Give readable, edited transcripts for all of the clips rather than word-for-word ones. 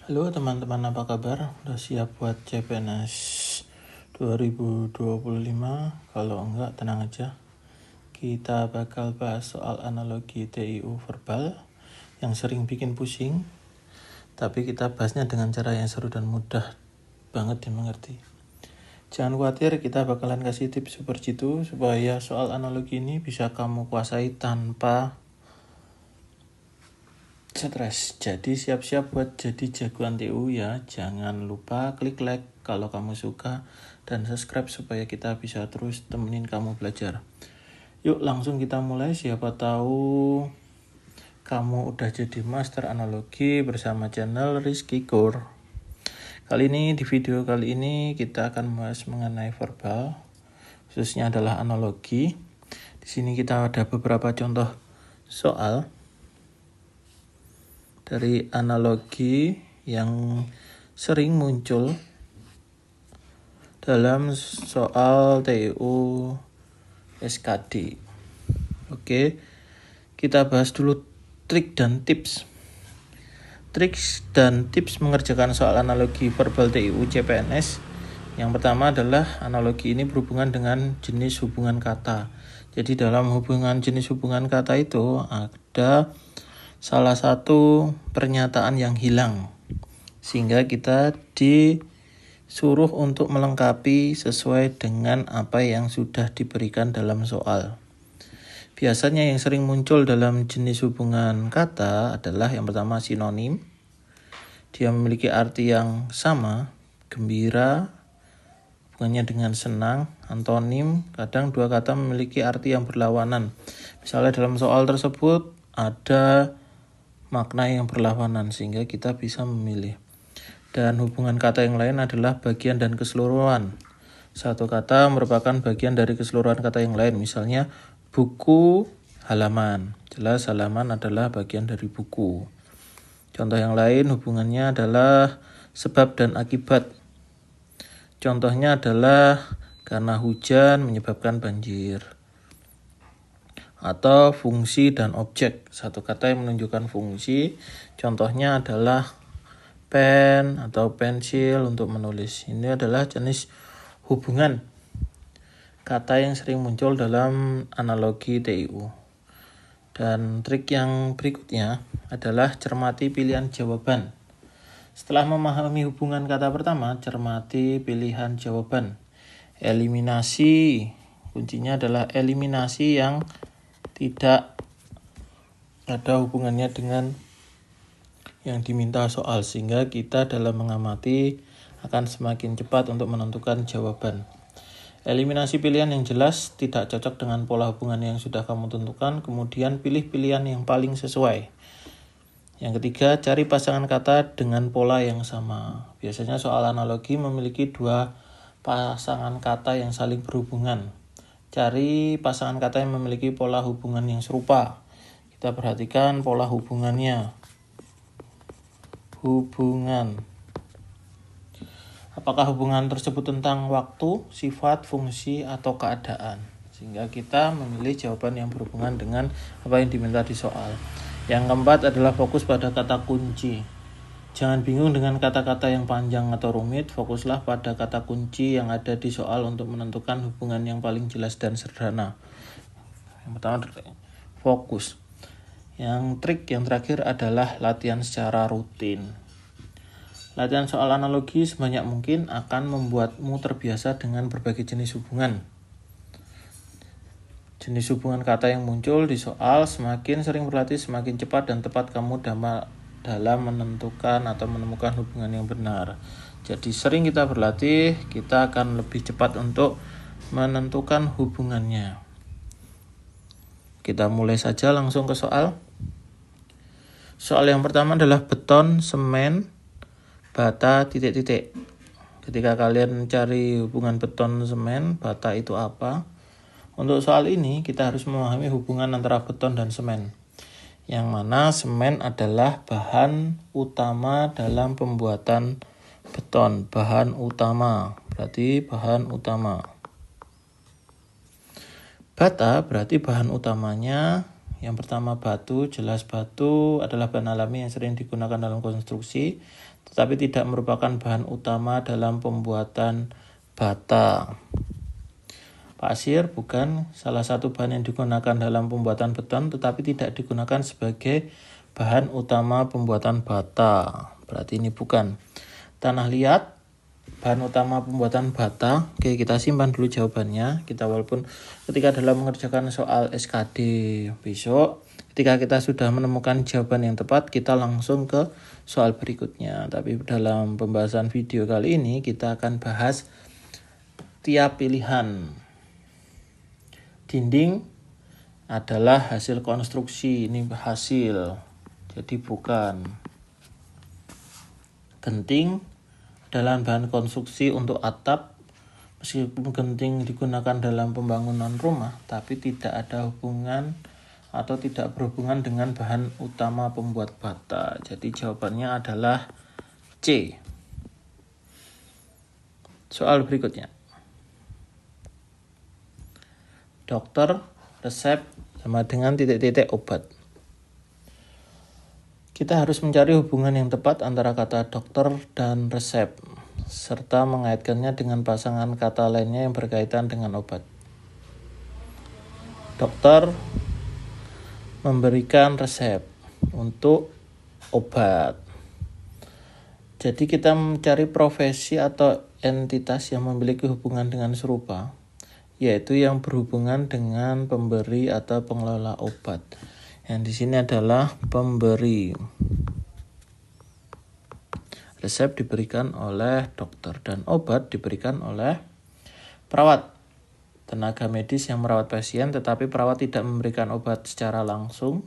Halo teman-teman, apa kabar? Udah siap buat CPNS 2025? Kalau enggak, tenang aja. Kita bakal bahas soal analogi TIU verbal yang sering bikin pusing, tapi kita bahasnya dengan cara yang seru dan mudah banget dimengerti. Jangan khawatir, kita bakalan kasih tips super jitu supaya soal analogi ini bisa kamu kuasai tanpa stres. Jadi siap-siap buat jadi jagoan TU ya. Jangan lupa klik like kalau kamu suka dan subscribe supaya kita bisa terus temenin kamu belajar. Yuk langsung kita mulai. Siapa tahu kamu udah jadi master analogi bersama channel Rizky Core. Di video kali ini kita akan membahas mengenai verbal, khususnya adalah analogi. Di sini kita ada beberapa contoh soal dari analogi yang sering muncul dalam soal TIU SKD. Oke, kita bahas dulu trik dan tips. Trik dan tips mengerjakan soal analogi verbal TIU CPNS. Yang pertama adalah analogi ini berhubungan dengan jenis hubungan kata. Jadi dalam jenis hubungan kata itu ada salah satu pernyataan yang hilang, sehingga kita disuruh untuk melengkapi sesuai dengan apa yang sudah diberikan dalam soal. Biasanya yang sering muncul dalam jenis hubungan kata adalah yang pertama sinonim. Dia memiliki arti yang sama, gembira, hubungannya dengan senang. Antonim, kadang dua kata memiliki arti yang berlawanan. Misalnya dalam soal tersebut ada makna yang berlawanan sehingga kita bisa memilih. Dan hubungan kata yang lain adalah bagian dan keseluruhan. Satu kata merupakan bagian dari keseluruhan kata yang lain. Misalnya buku, halaman. Jelas halaman adalah bagian dari buku. Contoh yang lain hubungannya adalah sebab dan akibat. Contohnya adalah karena hujan menyebabkan banjir. Atau fungsi dan objek. Satu kata yang menunjukkan fungsi. Contohnya adalah pen atau pensil untuk menulis. Ini adalah jenis hubungan kata yang sering muncul dalam analogi TIU. Dan trik yang berikutnya adalah cermati pilihan jawaban. Setelah memahami hubungan kata pertama, cermati pilihan jawaban. Eliminasi. Kuncinya adalah eliminasi yang tidak ada hubungannya dengan yang diminta soal, sehingga kita dalam mengamati akan semakin cepat untuk menentukan jawaban. Eliminasi pilihan yang jelas tidak cocok dengan pola hubungan yang sudah kamu tentukan, kemudian pilih pilihan yang paling sesuai. Yang ketiga, cari pasangan kata dengan pola yang sama. Biasanya soal analogi memiliki dua pasangan kata yang saling berhubungan. Cari pasangan kata yang memiliki pola hubungan yang serupa. Kita perhatikan pola hubungannya. Hubungan. Apakah hubungan tersebut tentang waktu, sifat, fungsi, atau keadaan? Sehingga kita memilih jawaban yang berhubungan dengan apa yang diminta di soal. Yang keempat adalah fokus pada kata kunci. Jangan bingung dengan kata-kata yang panjang atau rumit, fokuslah pada kata kunci yang ada di soal untuk menentukan hubungan yang paling jelas dan sederhana. Yang pertama, fokus. Yang trik yang terakhir adalah latihan secara rutin. Latihan soal analogi sebanyak mungkin akan membuatmu terbiasa dengan berbagai jenis hubungan. Jenis hubungan kata yang muncul di soal semakin sering berlatih, semakin cepat dan tepat kamu dalam menentukan atau menemukan hubungan yang benar. Jadi sering kita berlatih, kita akan lebih cepat untuk menentukan hubungannya. Kita mulai saja langsung ke soal. Soal yang pertama adalah beton, semen, bata, titik-titik. Ketika kalian mencari hubungan beton, semen, bata itu apa? Untuk soal ini kita harus memahami hubungan antara beton dan semen. Yang mana semen adalah bahan utama dalam pembuatan beton. Bahan utama, berarti bahan utama. Bata berarti bahan utamanya Yang pertama batu, jelas batu adalah bahan alami yang sering digunakan dalam konstruksi, tetapi tidak merupakan bahan utama dalam pembuatan bata. Pasir bukan salah satu bahan yang digunakan dalam pembuatan beton, tetapi tidak digunakan sebagai bahan utama pembuatan bata. Berarti ini bukan. Tanah liat, bahan utama pembuatan bata. Oke, kita simpan dulu jawabannya. Kita walaupun ketika dalam mengerjakan soal SKD besok, ketika kita sudah menemukan jawaban yang tepat, kita langsung ke soal berikutnya. Tapi dalam pembahasan video kali ini kita akan bahas tiap pilihan. Dinding adalah hasil konstruksi, ini hasil, jadi bukan. Genting adalah bahan konstruksi untuk atap, meskipun genting digunakan dalam pembangunan rumah, tapi tidak ada hubungan atau tidak berhubungan dengan bahan utama pembuat bata. Jadi jawabannya adalah C. Soal berikutnya. Dokter, resep, sama dengan titik-titik obat. Kita harus mencari hubungan yang tepat antara kata dokter dan resep, serta mengaitkannya dengan pasangan kata lainnya yang berkaitan dengan obat. Dokter memberikan resep untuk obat. Jadi kita mencari profesi atau entitas yang memiliki hubungan dengan serupa, yaitu yang berhubungan dengan pemberi atau pengelola obat. Yang di sini adalah pemberi. Resep diberikan oleh dokter dan obat diberikan oleh perawat. Tenaga medis yang merawat pasien, tetapi perawat tidak memberikan obat secara langsung.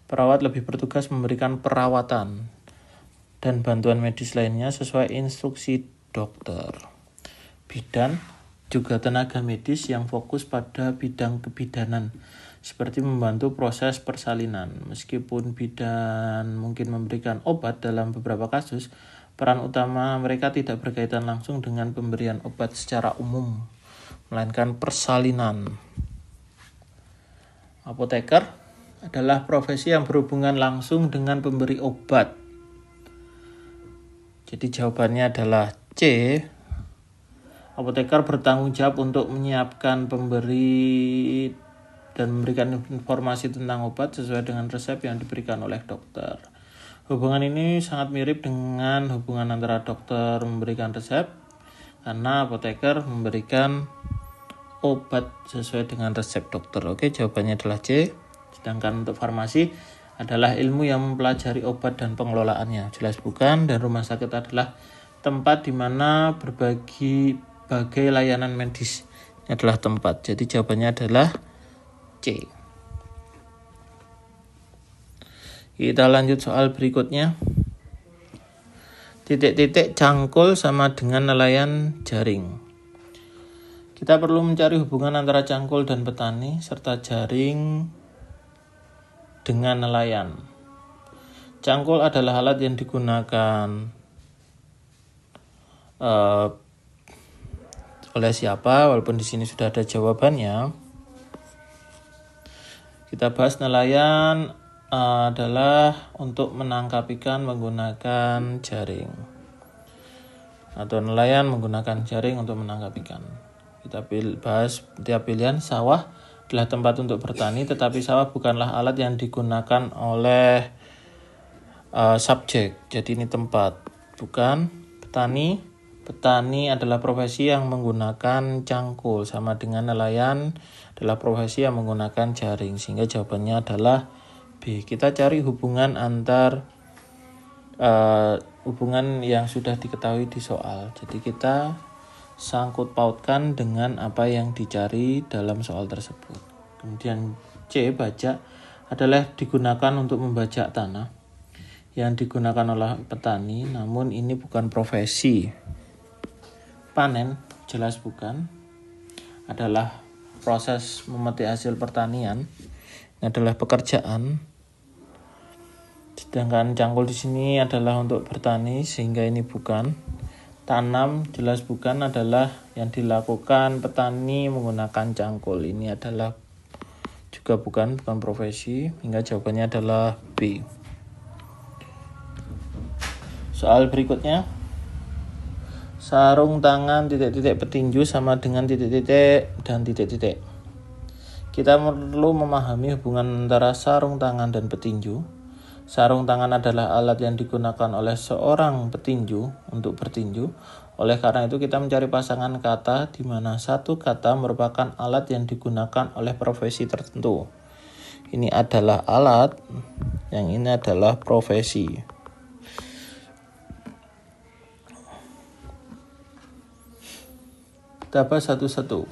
Perawat lebih bertugas memberikan perawatan dan bantuan medis lainnya sesuai instruksi dokter. Bidan juga tenaga medis yang fokus pada bidang kebidanan, seperti membantu proses persalinan. Meskipun bidan mungkin memberikan obat dalam beberapa kasus, peran utama mereka tidak berkaitan langsung dengan pemberian obat secara umum, melainkan persalinan. Apoteker adalah profesi yang berhubungan langsung dengan pemberi obat. Jadi jawabannya adalah C. Apoteker bertanggung jawab untuk menyiapkan pemberi dan memberikan informasi tentang obat sesuai dengan resep yang diberikan oleh dokter. Hubungan ini sangat mirip dengan hubungan antara dokter memberikan resep, karena apoteker memberikan obat sesuai dengan resep dokter. Oke, jawabannya adalah C. Sedangkan untuk farmasi adalah ilmu yang mempelajari obat dan pengelolaannya. Jelas bukan. Dan rumah sakit adalah tempat di mana berbagai layanan medis. Ini adalah tempat. Jadi jawabannya adalah C. Kita lanjut soal berikutnya. Titik-titik cangkul sama dengan nelayan jaring. Kita perlu mencari hubungan antara cangkul dan petani serta jaring dengan nelayan. Cangkul adalah alat yang digunakan oleh siapa, walaupun di sini sudah ada jawabannya. Kita bahas nelayan adalah untuk menangkap ikan menggunakan jaring, atau nelayan menggunakan jaring untuk menangkap ikan. Kita bahas tiap pilihan. Sawah adalah tempat untuk bertani, tetapi sawah bukanlah alat yang digunakan oleh subjek. Jadi ini tempat, bukan. Petani adalah profesi yang menggunakan cangkul, sama dengan nelayan adalah profesi yang menggunakan jaring, sehingga jawabannya adalah B. Kita cari hubungan hubungan yang sudah diketahui di soal. Jadi kita sangkut pautkan dengan apa yang dicari dalam soal tersebut. Kemudian C, bajak adalah digunakan untuk membajak tanah yang digunakan oleh petani, namun ini bukan profesi. Panen, jelas bukan, adalah proses memetik hasil pertanian. Ini adalah pekerjaan. Sedangkan cangkul di sini adalah untuk bertani, sehingga ini bukan. Tanam, jelas bukan, adalah yang dilakukan petani menggunakan cangkul. Ini adalah juga bukan profesi, hingga jawabannya adalah B. Soal berikutnya, sarung tangan titik-titik petinju sama dengan titik-titik dan titik-titik. Kita perlu memahami hubungan antara sarung tangan dan petinju. Sarung tangan adalah alat yang digunakan oleh seorang petinju untuk bertinju. Oleh karena itu kita mencari pasangan kata di mana satu kata merupakan alat yang digunakan oleh profesi tertentu. Ini adalah alat, yang ini adalah profesi. Kita bahas satu-satu.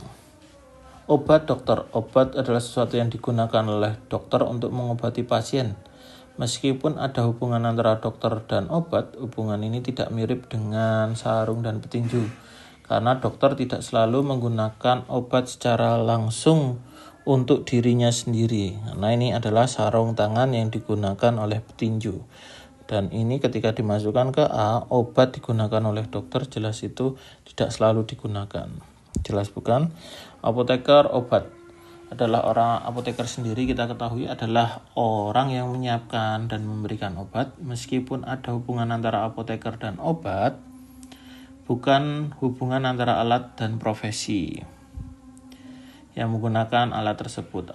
Obat dokter. Obat adalah sesuatu yang digunakan oleh dokter untuk mengobati pasien. Meskipun ada hubungan antara dokter dan obat, hubungan ini tidak mirip dengan sarung dan petinju. Karena dokter tidak selalu menggunakan obat secara langsung untuk dirinya sendiri. Nah, ini adalah sarung tangan yang digunakan oleh petinju. Dan ini ketika dimasukkan ke A, obat digunakan oleh dokter, jelas itu tidak selalu digunakan. Jelas bukan? Apoteker, obat adalah orang. Apoteker sendiri kita ketahui adalah orang yang menyiapkan dan memberikan obat. Meskipun ada hubungan antara apoteker dan obat, bukan hubungan antara alat dan profesi yang menggunakan alat tersebut.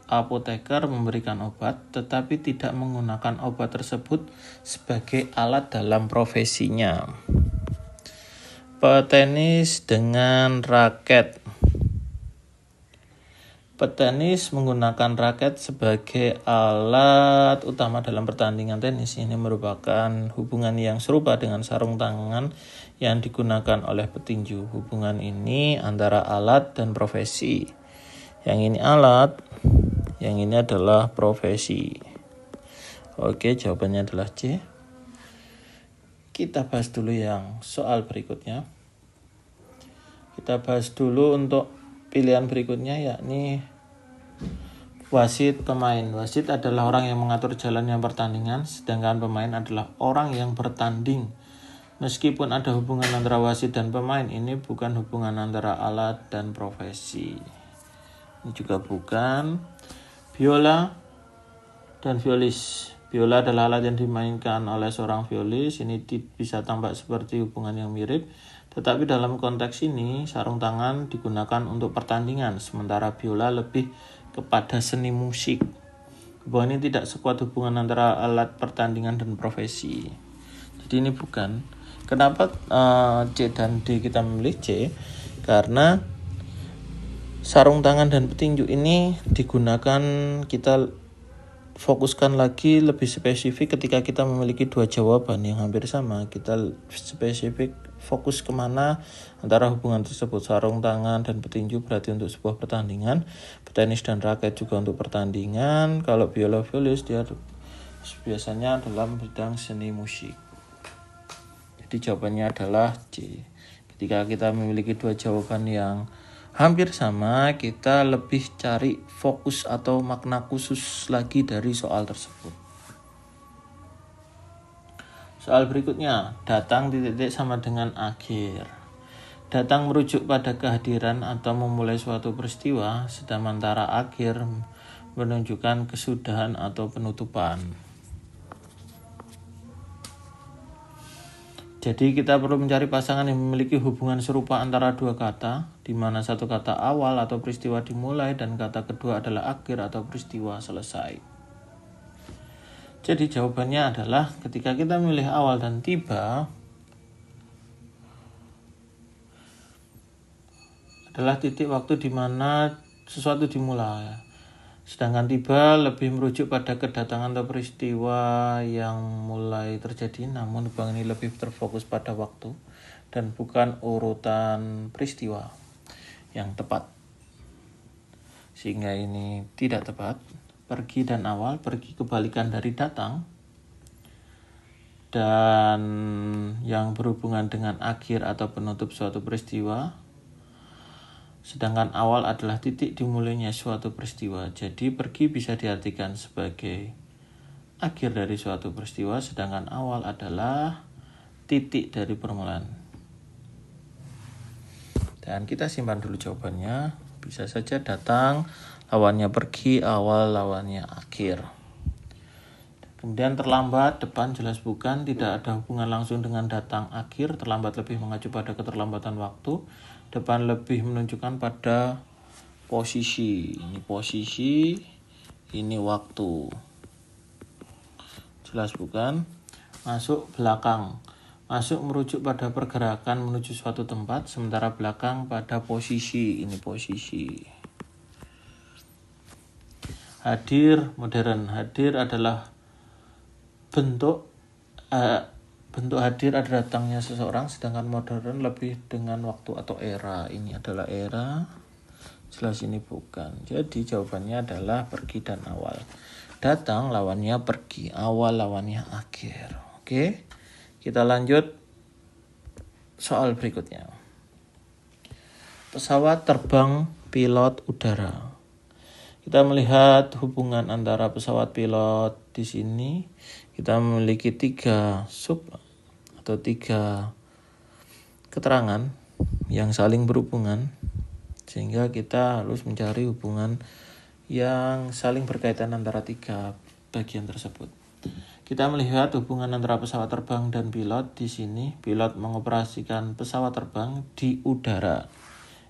Apoteker memberikan obat tetapi tidak menggunakan obat tersebut sebagai alat dalam profesinya. Petenis dengan raket. Petenis menggunakan raket sebagai alat utama dalam pertandingan tenis. Ini merupakan hubungan yang serupa dengan sarung tangan yang digunakan oleh petinju. Hubungan ini antara alat dan profesi. Yang ini alat, yang ini adalah profesi. Oke, jawabannya adalah C. Kita bahas dulu yang soal berikutnya. Kita bahas dulu untuk pilihan berikutnya, yakni wasit pemain. Wasit adalah orang yang mengatur jalannya pertandingan, sedangkan pemain adalah orang yang bertanding. Meskipun ada hubungan antara wasit dan pemain, ini bukan hubungan antara alat dan profesi. Ini juga bukan. Biola dan violis. Biola adalah alat yang dimainkan oleh seorang violis. Ini bisa tampak seperti hubungan yang mirip, tetapi dalam konteks ini sarung tangan digunakan untuk pertandingan, sementara biola lebih kepada seni musik. Hubungan ini tidak sekuat hubungan antara alat pertandingan dan profesi. Jadi ini bukan. Kenapa C dan D kita memilih C? Karena sarung tangan dan petinju ini digunakan, kita fokuskan lagi lebih spesifik ketika kita memiliki dua jawaban yang hampir sama. Kita spesifik fokus kemana antara hubungan tersebut. Sarung tangan dan petinju berarti untuk sebuah pertandingan, petenis dan raket juga untuk pertandingan. Kalau biola violis dia biasanya dalam bidang seni musik. Jadi jawabannya adalah C. Ketika kita memiliki dua jawaban yang hampir sama, kita lebih cari fokus atau makna khusus lagi dari soal tersebut. Soal berikutnya, datang titik-titik sama dengan akhir. Datang merujuk pada kehadiran atau memulai suatu peristiwa, sementara akhir menunjukkan kesudahan atau penutupan. Jadi kita perlu mencari pasangan yang memiliki hubungan serupa antara dua kata, di mana satu kata awal atau peristiwa dimulai dan kata kedua adalah akhir atau peristiwa selesai. Jadi jawabannya adalah ketika kita memilih awal dan tiba adalah titik waktu di mana sesuatu dimulai. Sedangkan tiba lebih merujuk pada kedatangan atau peristiwa yang mulai terjadi, namun hubungan ini lebih terfokus pada waktu dan bukan urutan peristiwa yang tepat. Sehingga ini tidak tepat. Pergi dan awal, pergi kebalikan dari datang, dan yang berhubungan dengan akhir atau penutup suatu peristiwa. Sedangkan awal adalah titik dimulainya suatu peristiwa. Jadi pergi bisa diartikan sebagai akhir dari suatu peristiwa, sedangkan awal adalah titik dari permulaan. Dan kita simpan dulu jawabannya. Bisa saja datang lawannya pergi, awal lawannya akhir. Kemudian terlambat, depan jelas bukan, tidak ada hubungan langsung dengan datang akhir. Terlambat lebih mengacu pada keterlambatan waktu. Depan lebih menunjukkan pada posisi. Ini posisi, ini waktu. Jelas bukan? Masuk, belakang. Masuk merujuk pada pergerakan menuju suatu tempat, sementara belakang pada posisi. Ini posisi. Hadir, modern. Hadir adalah bentuk hadir ada datangnya seseorang, sedangkan modern lebih dengan waktu atau era. Ini adalah era, jelas ini bukan. Jadi jawabannya adalah pergi dan awal. Datang lawannya pergi, awal lawannya akhir. Oke, kita lanjut soal berikutnya. Pesawat terbang, pilot udara. Kita melihat hubungan antara pesawat pilot di sini. Kita memiliki 3 keterangan yang saling berhubungan, sehingga kita harus mencari hubungan yang saling berkaitan antara 3 bagian tersebut. Kita melihat hubungan antara pesawat terbang dan pilot di sini. Pilot mengoperasikan pesawat terbang di udara.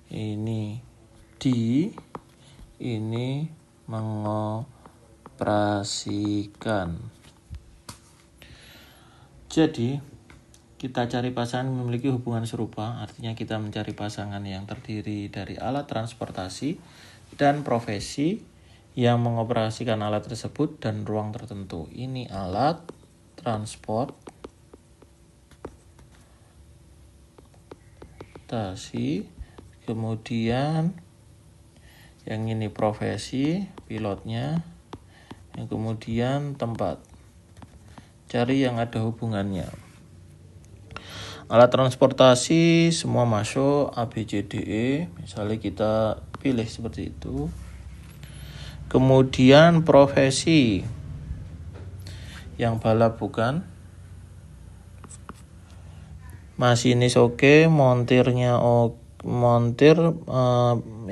Ini mengoperasikan. Jadi, kita cari pasangan yang memiliki hubungan serupa, artinya kita mencari pasangan yang terdiri dari alat transportasi dan profesi yang mengoperasikan alat tersebut dan ruang tertentu. Ini alat transportasi, kemudian yang ini profesi, pilotnya, yang kemudian tempat. Cari yang ada hubungannya. Alat transportasi semua masuk, A, B, C, D, E. Misalnya kita pilih seperti itu. Kemudian profesi. Yang balap bukan. Masinis oke, montirnya montir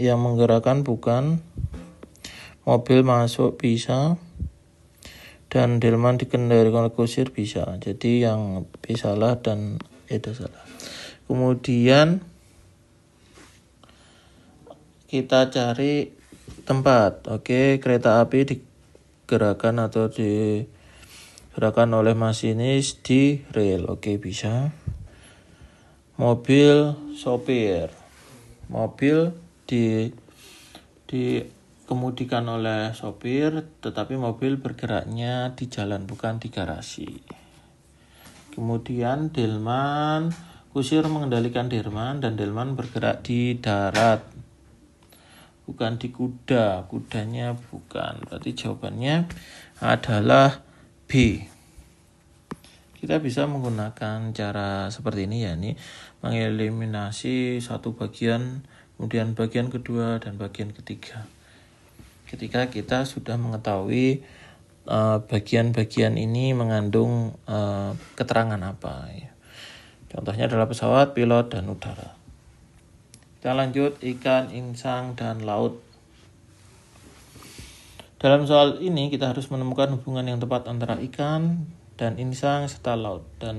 yang menggerakkan bukan. Mobil masuk bisa. Dan delman dikendalikan oleh kusir bisa. Jadi yang B salah dan E salah. Kemudian kita cari tempat. Oke, kereta api digerakkan atau digerakkan oleh masinis di rel. Oke, bisa. Mobil sopir. Mobil dikemudikan oleh sopir, tetapi mobil bergeraknya di jalan, bukan di garasi. Kemudian delman, kusir mengendalikan delman, dan delman bergerak di darat, bukan di kuda. Kudanya bukan. Berarti jawabannya adalah B. Kita bisa menggunakan cara seperti ini, yakni mengeliminasi satu bagian, kemudian bagian kedua dan bagian ketiga. Ketika kita sudah mengetahui bagian-bagian ini mengandung keterangan apa. Ya. Contohnya adalah pesawat, pilot, dan udara. Kita lanjut, ikan, insang, dan laut. Dalam soal ini kita harus menemukan hubungan yang tepat antara ikan dan insang serta laut. Dan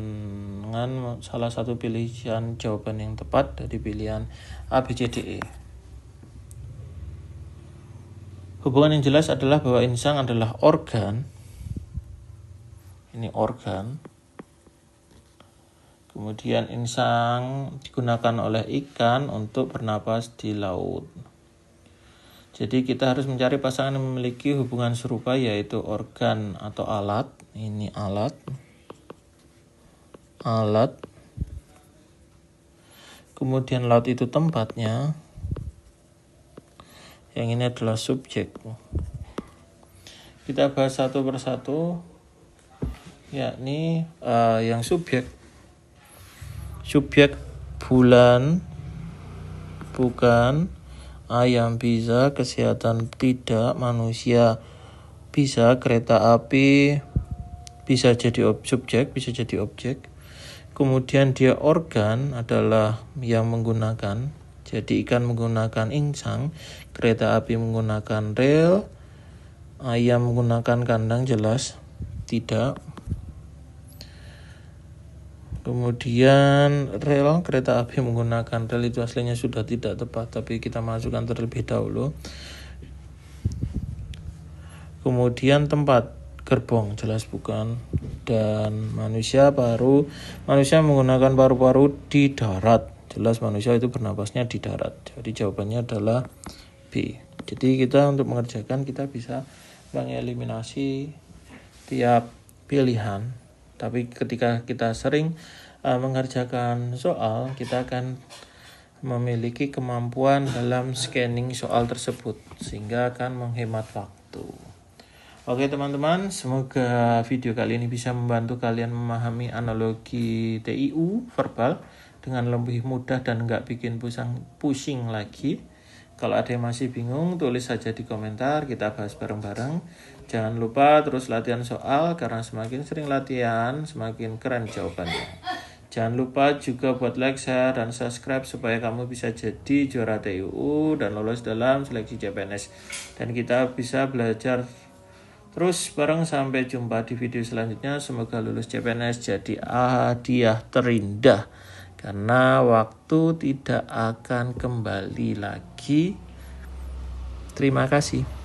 dengan salah satu pilihan jawaban yang tepat dari pilihan A, B, C, D, E. Hubungan yang jelas adalah bahwa insang adalah organ. Ini organ. Kemudian insang digunakan oleh ikan untuk bernapas di laut. Jadi kita harus mencari pasangan yang memiliki hubungan serupa, yaitu organ atau alat. Ini alat. Kemudian laut itu tempatnya. Yang ini adalah subjek. Kita bahas satu persatu, yakni yang subjek. Subjek bulan bukan, ayam bisa, kesehatan tidak, manusia bisa, kereta api bisa jadi subjek, bisa jadi objek. Kemudian dia organ adalah yang menggunakan. Jadi ikan menggunakan insang, kereta api menggunakan rel, ayam menggunakan kandang, jelas tidak. Kemudian rel, kereta api menggunakan rel itu aslinya sudah tidak tepat, tapi kita masukkan terlebih dahulu. Kemudian tempat, gerbong, jelas bukan. Dan manusia menggunakan paru-paru di darat, jelas manusia itu bernapasnya di darat. Jadi jawabannya adalah B. Jadi kita untuk mengerjakan kita bisa mengeliminasi tiap pilihan. Tapi ketika kita sering mengerjakan soal, kita akan memiliki kemampuan dalam scanning soal tersebut, sehingga akan menghemat waktu. Oke teman-teman, semoga video kali ini bisa membantu kalian memahami analogi TIU verbal dengan lebih mudah dan nggak bikin pusing lagi. Kalau ada yang masih bingung, tulis saja di komentar, kita bahas bareng-bareng. Jangan lupa terus latihan soal, karena semakin sering latihan, semakin keren jawabannya. Jangan lupa juga buat like, share, dan subscribe supaya kamu bisa jadi juara TIU dan lolos dalam seleksi CPNS. Dan kita bisa belajar terus bareng. Sampai jumpa di video selanjutnya. Semoga lulus CPNS jadi hadiah terindah, karena waktu tidak akan kembali lagi. Terima kasih.